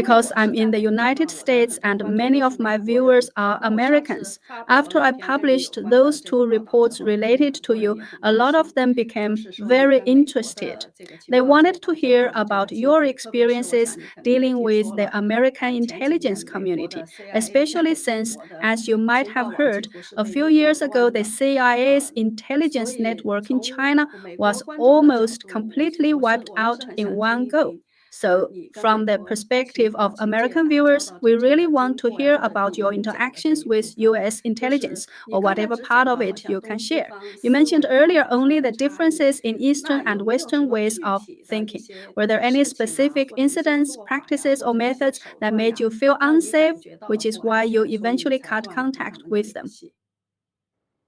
because I'm in the United States and many of my viewers are Americans. After I published those two reports related to you, a lot of them became very interested. They wanted to hear about your experiences dealing with the American intelligence community, especially since, as you might have heard, a few years ago the CIA's intelligence network in China was almost completely wiped out in one go. So, from the perspective of American viewers, we really want to hear about your interactions with US intelligence, or whatever part of it you can share. You mentioned earlier only the differences in Eastern and Western ways of thinking. Were there any specific incidents, practices, or methods that made you feel unsafe, which is why you eventually cut contact with them?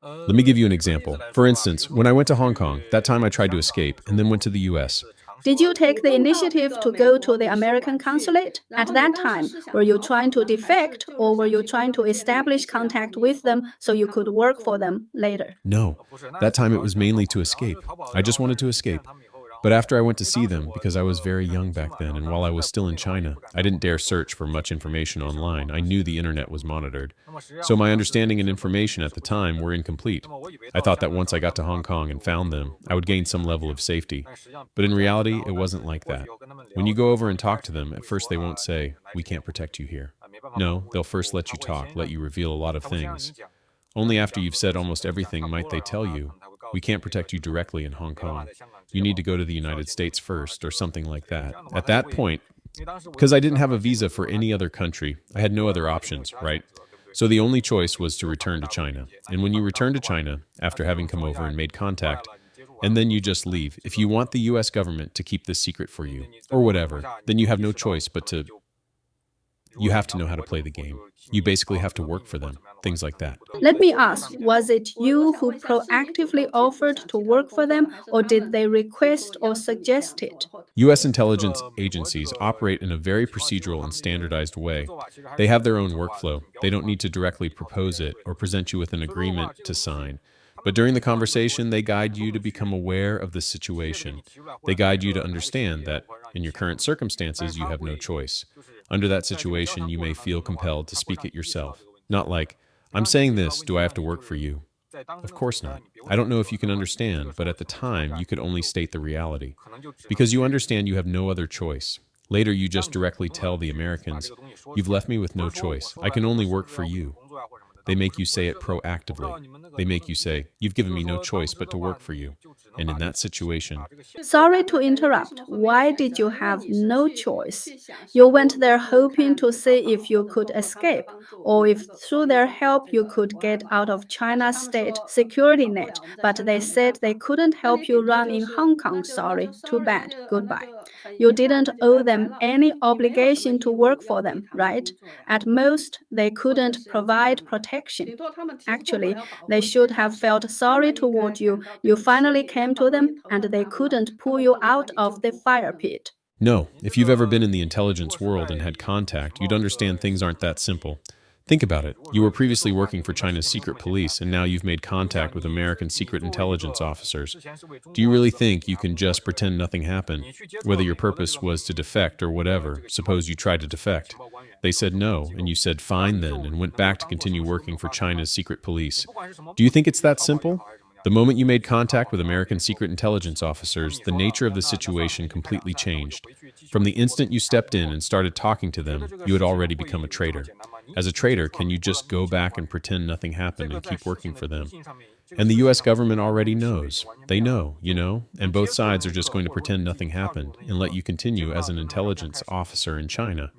Let me give you an example. For instance, when I went to Hong Kong, that time I tried to escape and then went to the US. Did you take the initiative to go to the American consulate? At that time, were you trying to defect or were you trying to establish contact with them so you could work for them later? No, that time it was mainly to escape. I just wanted to escape. But after I went to see them, because I was very young back then, and while I was still in China, I didn't dare search for much information online. I knew the internet was monitored. So my understanding and information at the time were incomplete. I thought that once I got to Hong Kong and found them, I would gain some level of safety. But in reality, it wasn't like that. When you go over and talk to them, at first they won't say, "We can't protect you here." No, they'll first let you talk, let you reveal a lot of things. Only after you've said almost everything might they tell you, "We can't protect you directly in Hong Kong. You need to go to the United States first," or something like that. At that point, because I didn't have a visa for any other country, I had no other options, right? So the only choice was to return to China. And when you return to China, after having come over and made contact, and then you just leave, if you want the US government to keep this secret for you, or whatever, then you have no choice but to you have to know how to play the game. You basically have to work for them, things like that. Let me ask, was it you who proactively offered to work for them, or did they request or suggest it? U.S. intelligence agencies operate in a very procedural and standardized way. They have their own workflow. They don't need to directly propose it or present you with an agreement to sign. But during the conversation, they guide you to become aware of the situation. They guide you to understand that in your current circumstances, you have no choice. Under that situation, you may feel compelled to speak it yourself. Not like, "I'm saying this, do I have to work for you?" Of course not. I don't know if you can understand, but at the time, you could only state the reality. Because you understand you have no other choice. Later, you just directly tell the Americans, "You've left me with no choice. I can only work for you." They make you say it proactively. They make you say, "You've given me no choice but to work for you." And in that situation, Sorry to interrupt. Why did you have no choice? You went there hoping to see if you could escape, or if through their help you could get out of China's state security net, but they said they couldn't help you run in Hong Kong. Sorry, too bad, goodbye. You didn't owe them any obligation to work for them, right? At most, they couldn't provide protection. Actually, they should have felt sorry toward you. You finally came to them and they couldn't pull you out of the fire pit. no, if you've ever been in the intelligence world and had contact, you'd understand things aren't that simple. Think about it. You were previously working for China's secret police, and now you've made contact with American secret intelligence officers. Do you really think you can just pretend nothing happened? Whether your purpose was to defect or whatever, suppose you tried to defect. They said no, and you said fine then, and went back to continue working for China's secret police. Do you think it's that simple? The moment you made contact with American secret intelligence officers, the nature of the situation completely changed. From the instant you stepped in and started talking to them, you had already become a traitor. As a traitor, can you just go back and pretend nothing happened and keep working for them? And the US government already knows. They know, and both sides are just going to pretend nothing happened and let you continue as an intelligence officer in China.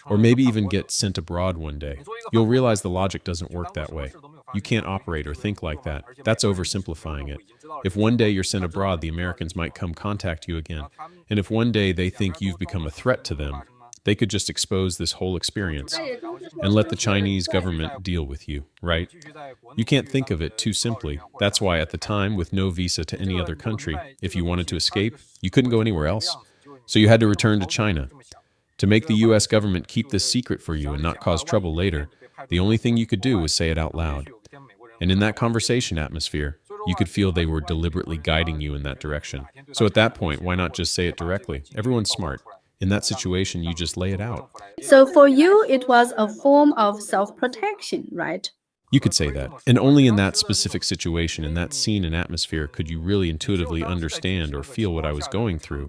Or maybe even get sent abroad one day. You'll realize the logic doesn't work that way. You can't operate or think like that. That's oversimplifying it. If one day you're sent abroad, the Americans might come contact you again. And if one day they think you've become a threat to them, they could just expose this whole experience and let the Chinese government deal with you, right? You can't think of it too simply. That's why at the time, with no visa to any other country, if you wanted to escape, you couldn't go anywhere else. So you had to return to China. To make the US government keep this secret for you and not cause trouble later, the only thing you could do was say it out loud. And in that conversation atmosphere, you could feel they were deliberately guiding you in that direction. So at that point, why not just say it directly? Everyone's smart. In that situation, you just lay it out. So for you, it was a form of self-protection, right? You could say that. And only in that specific situation, in that scene and atmosphere, could you really intuitively understand or feel what I was going through.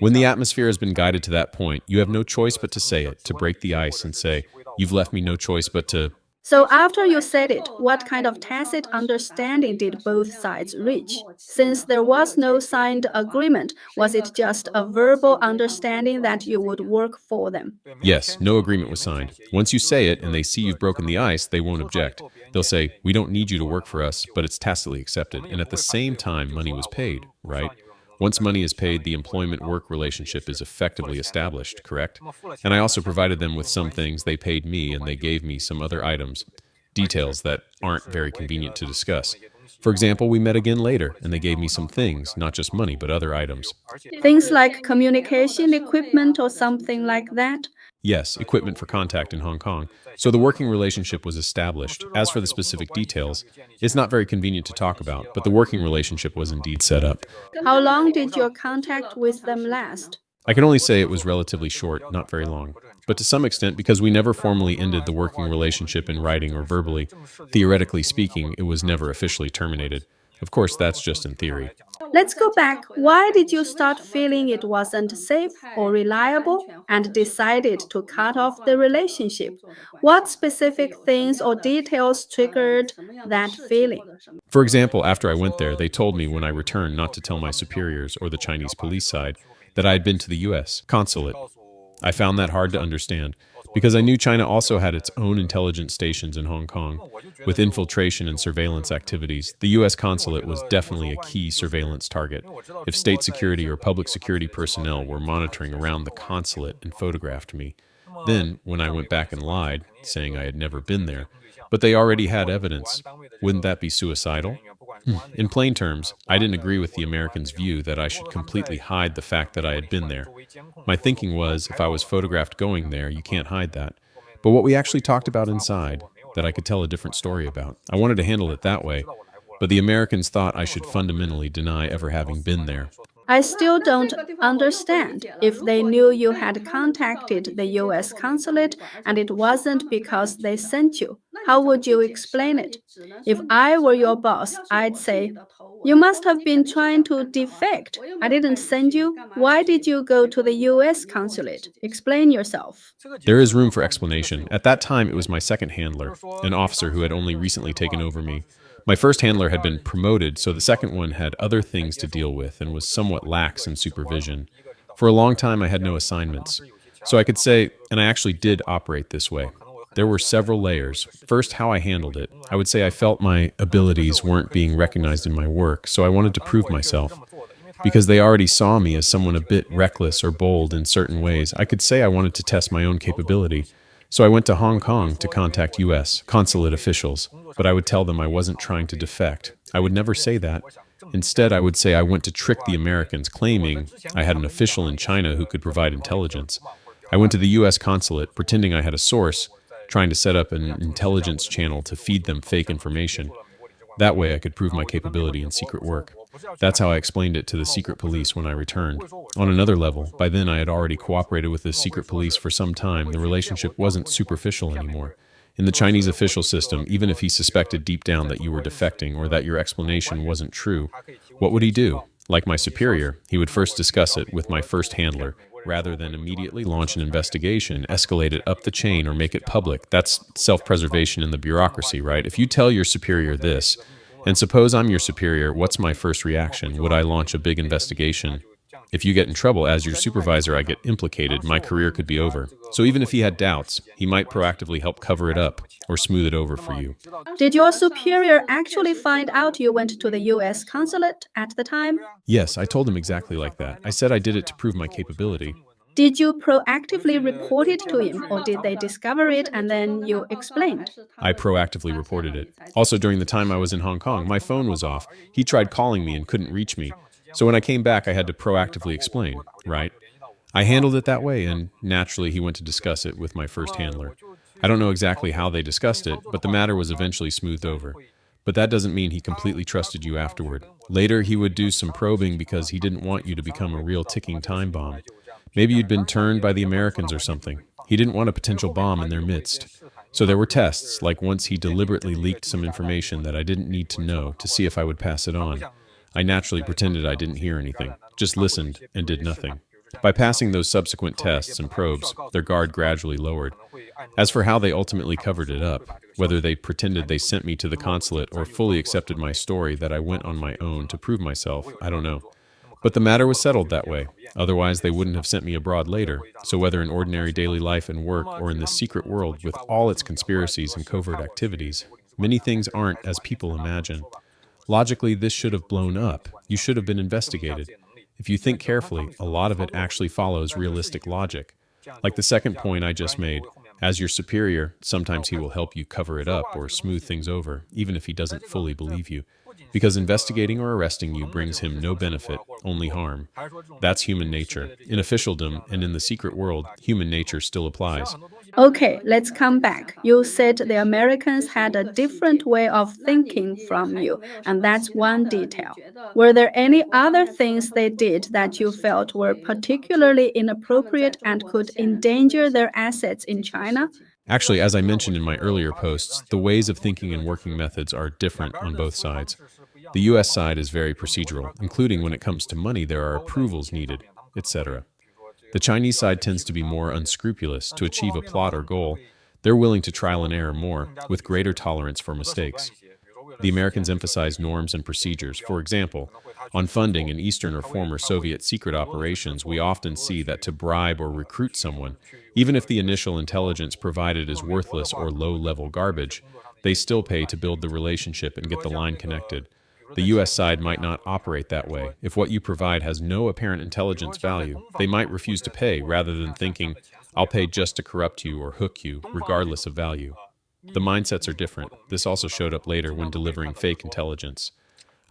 When the atmosphere has been guided to that point, you have no choice but to say it, to break the ice and say, "You've left me no choice but to." So after you said it, what kind of tacit understanding did both sides reach? Since there was no signed agreement, was it just a verbal understanding that you would work for them? Yes, no agreement was signed. Once you say it and they see you've broken the ice, they won't object. They'll say, "We don't need you to work for us," but it's tacitly accepted. And at the same time, money was paid, right? Once money is paid, the employment-work relationship is effectively established, correct? And I also provided them with some things. They paid me, and they gave me some other items, details that aren't very convenient to discuss. For example, we met again later, and they gave me some things, not just money, but other items. Things like communication equipment or something like that? Yes, equipment for contact in Hong Kong. So the working relationship was established. As for the specific details, it's not very convenient to talk about, but the working relationship was indeed set up. How long did your contact with them last? I can only say it was relatively short, not very long. But to some extent, because we never formally ended the working relationship in writing or verbally, theoretically speaking, it was never officially terminated. Of course, that's just in theory. Let's go back. Why did you start feeling it wasn't safe or reliable and decided to cut off the relationship? What specific things or details triggered that feeling? For example, after I went there, they told me when I returned not to tell my superiors or the Chinese police side that I had been to the U.S. consulate. I found that hard to understand because I knew China also had its own intelligence stations in Hong Kong. With infiltration and surveillance activities, the U.S. consulate was definitely a key surveillance target. If state security or public security personnel were monitoring around the consulate and photographed me, then, when I went back and lied, saying I had never been there, but they already had evidence, wouldn't that be suicidal? In plain terms, I didn't agree with the Americans' view that I should completely hide the fact that I had been there. My thinking was, if I was photographed going there, you can't hide that. But what we actually talked about inside, that I could tell a different story about, I wanted to handle it that way. But the Americans thought I should fundamentally deny ever having been there. I still don't understand. If they knew you had contacted the US consulate and it wasn't because they sent you, how would you explain it? If I were your boss, I'd say, "You must have been trying to defect. I didn't send you. Why did you go to the US consulate? Explain yourself." There is room for explanation. At that time, it was my second handler, an officer who had only recently taken over me. My first handler had been promoted, so the second one had other things to deal with and was somewhat lax in supervision. For a long time, I had no assignments. So I could say, and I actually did operate this way. There were several layers. First, how I handled it. I would say I felt my abilities weren't being recognized in my work, so I wanted to prove myself. Because they already saw me as someone a bit reckless or bold in certain ways, I could say I wanted to test my own capability. So I went to Hong Kong to contact U.S. consulate officials, but I would tell them I wasn't trying to defect. I would never say that. Instead, I would say I went to trick the Americans, claiming I had an official in China who could provide intelligence. I went to the U.S. consulate, pretending I had a source, trying to set up an intelligence channel to feed them fake information. That way I could prove my capability in secret work. That's how I explained it to the secret police when I returned. On another level, by then I had already cooperated with the secret police for some time. The relationship wasn't superficial anymore. In the Chinese official system, even if he suspected deep down that you were defecting or that your explanation wasn't true, what would he do? Like my superior, he would first discuss it with my first handler, rather than immediately launch an investigation, escalate it up the chain, or make it public. That's self-preservation in the bureaucracy, right? If you tell your superior this, and suppose I'm your superior, what's my first reaction? Would I launch a big investigation? If you get in trouble as your supervisor, I get implicated, my career could be over. So even if he had doubts, he might proactively help cover it up or smooth it over for you. Did your superior actually find out you went to the US consulate at the time? Yes, I told him exactly like that. I said I did it to prove my capability. Did you proactively report it to him, or did they discover it and then you explained? I proactively reported it. Also, during the time I was in Hong Kong, my phone was off. He tried calling me and couldn't reach me. So when I came back, I had to proactively explain, right? I handled it that way, and naturally he went to discuss it with my first handler. I don't know exactly how they discussed it, but the matter was eventually smoothed over. But that doesn't mean he completely trusted you afterward. Later, he would do some probing because he didn't want you to become a real ticking time bomb. Maybe you'd been turned by the Americans or something. He didn't want a potential bomb in their midst. So there were tests, like once he deliberately leaked some information that I didn't need to know to see if I would pass it on. I naturally pretended I didn't hear anything, just listened and did nothing. By passing those subsequent tests and probes, their guard gradually lowered. As for how they ultimately covered it up, whether they pretended they sent me to the consulate or fully accepted my story that I went on my own to prove myself, I don't know. But the matter was settled that way. Otherwise, they wouldn't have sent me abroad later. So whether in ordinary daily life and work or in this secret world with all its conspiracies and covert activities, many things aren't as people imagine. Logically, this should have blown up. You should have been investigated. If you think carefully, a lot of it actually follows realistic logic. Like the second point I just made, as your superior, sometimes he will help you cover it up or smooth things over, even if he doesn't fully believe you. Because investigating or arresting you brings him no benefit, only harm. That's human nature. In officialdom and in the secret world, human nature still applies. Okay, let's come back. You said the Americans had a different way of thinking from you, and that's one detail. Were there any other things they did that you felt were particularly inappropriate and could endanger their assets in China? Actually, as I mentioned in my earlier posts, the ways of thinking and working methods are different on both sides. The US side is very procedural, including when it comes to money, there are approvals needed, etc. The Chinese side tends to be more unscrupulous to achieve a plot or goal. They're willing to trial and error more, with greater tolerance for mistakes. The Americans emphasize norms and procedures. For example, on funding in Eastern or former Soviet secret operations, we often see that to bribe or recruit someone, even if the initial intelligence provided is worthless or low-level garbage, they still pay to build the relationship and get the line connected. The US side might not operate that way. If what you provide has no apparent intelligence value, they might refuse to pay rather than thinking, I'll pay just to corrupt you or hook you, regardless of value. The mindsets are different. This also showed up later when delivering fake intelligence.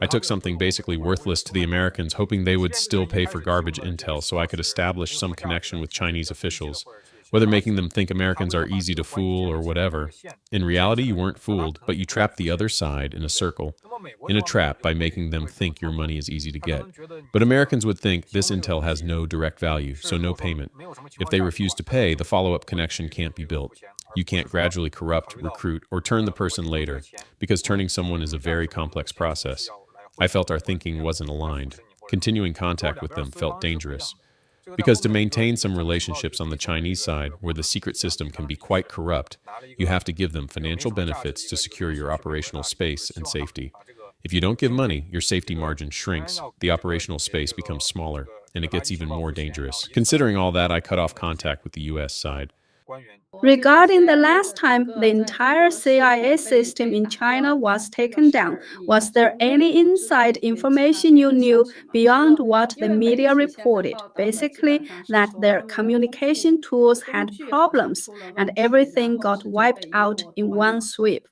I took something basically worthless to the Americans, hoping they would still pay for garbage intel so I could establish some connection with Chinese officials, whether making them think Americans are easy to fool or whatever. In reality, you weren't fooled, but you trapped the other side in a circle, in a trap by making them think your money is easy to get. But Americans would think this intel has no direct value, so no payment. If they refuse to pay, the follow-up connection can't be built. You can't gradually corrupt, recruit, or turn the person later, because turning someone is a very complex process. I felt our thinking wasn't aligned. Continuing contact with them felt dangerous. Because to maintain some relationships on the Chinese side, where the secret system can be quite corrupt, you have to give them financial benefits to secure your operational space and safety. If you don't give money, your safety margin shrinks, the operational space becomes smaller, and it gets even more dangerous. Considering all that, I cut off contact with the US side. Regarding the last time the entire CIA system in China was taken down, was there any inside information you knew beyond what the media reported? Basically, that their communication tools had problems and everything got wiped out in one sweep.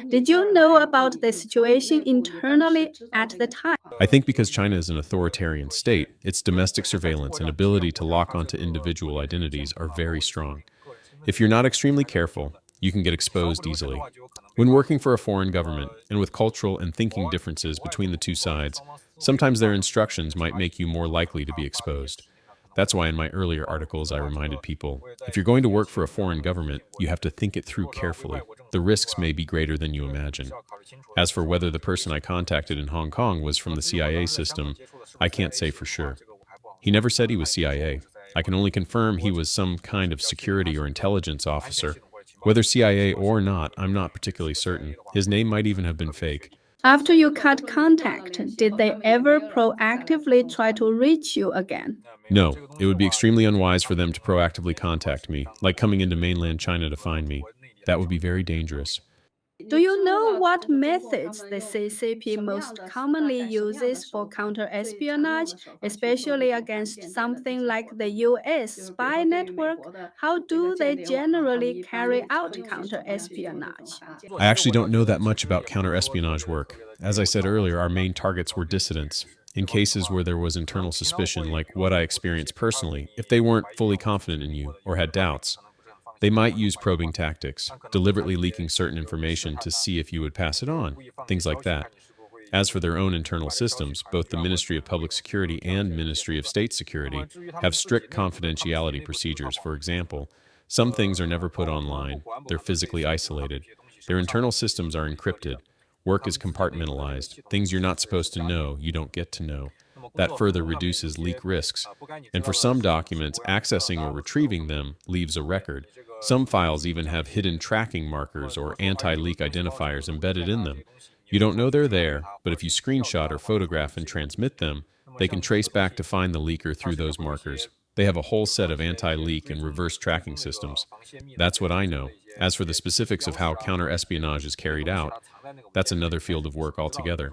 Did you know about the situation internally at the time? I think because China is an authoritarian state, its domestic surveillance and ability to lock onto individual identities are very strong. If you're not extremely careful, you can get exposed easily. When working for a foreign government, and with cultural and thinking differences between the two sides, sometimes their instructions might make you more likely to be exposed. That's why in my earlier articles I reminded people, if you're going to work for a foreign government, you have to think it through carefully. The risks may be greater than you imagine. As for whether the person I contacted in Hong Kong was from the CIA system, I can't say for sure. He never said he was CIA. I can only confirm he was some kind of security or intelligence officer. Whether CIA or not, I'm not particularly certain. His name might even have been fake. After you cut contact, did they ever proactively try to reach you again? No, it would be extremely unwise for them to proactively contact me, like coming into mainland China to find me. That would be very dangerous. Do you know what methods the CCP most commonly uses for counter-espionage, especially against something like the US spy network? How do they generally carry out counter-espionage? I actually don't know that much about counter-espionage work. As I said earlier, our main targets were dissidents. In cases where there was internal suspicion, like what I experienced personally, if they weren't fully confident in you or had doubts, they might use probing tactics, deliberately leaking certain information to see if you would pass it on, things like that. As for their own internal systems, both the Ministry of Public Security and Ministry of State Security have strict confidentiality procedures. For example, some things are never put online, they're physically isolated. Their internal systems are encrypted. Work is compartmentalized. Things you're not supposed to know, you don't get to know. That further reduces leak risks. And for some documents, accessing or retrieving them leaves a record. Some files even have hidden tracking markers or anti-leak identifiers embedded in them. You don't know they're there, but if you screenshot or photograph and transmit them, they can trace back to find the leaker through those markers. They have a whole set of anti-leak and reverse tracking systems. That's what I know. As for the specifics of how counter-espionage is carried out, that's another field of work altogether.